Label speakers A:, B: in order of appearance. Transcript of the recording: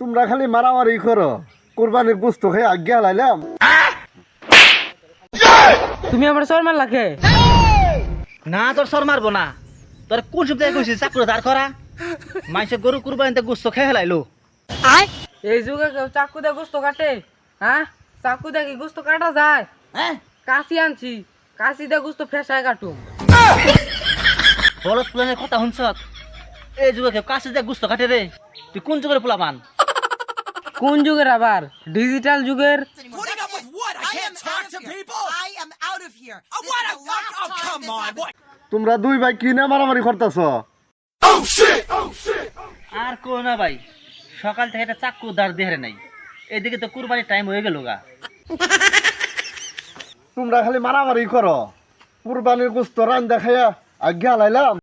A: তোমরা খালি মারামারি করো, কুরবানির গোস্ত খেয়ে আজ্ঞা হালাইলাম।
B: তুমি আমার সর মারলা কে?
C: না তোর সর মারবো না, তোর কোন সপ্তাহে কইছিস চাকরি দাঁড় করা? মাইসে গরু কুরবানিতে গোস্ত খেয়ে হেলাইলো।
B: এই যুগে কেউ চাকু দিয়ে গোস্ত কাটে? হ্যাঁ, চাকু দিয়ে কি গোস্ত কাটা যায়?
C: হ্যাঁ
B: কাশি আনছি, কাশি দিয়ে গোস্ত ফেসায় কাটুম।
C: বলত প্লানের কথা শুনছ? এই যুগে কেউ কাছে যা গোস্ত কাটে রে? তুই কোন যুগের পোলাপান?
B: কোন যুগের আবার? ডিজিটাল যুগের।
D: Putting up with what? I can't talk to people. I am out of here. What? Oh, come on. What?
A: তোমরা দুই ভাই কি না মারামারি করতেছ?
C: আর কো না ভাই, সকাল থেকে একটা চাকু দাঁড় দেহারে নাই। এদিকে তো কুরবানির টাইম হয়ে গেল গা।
A: তোমরা খালি মারামারি করো, কুরবানির গোস্ত রান দেখাইয়া আজ্ঞা হালাইলাম।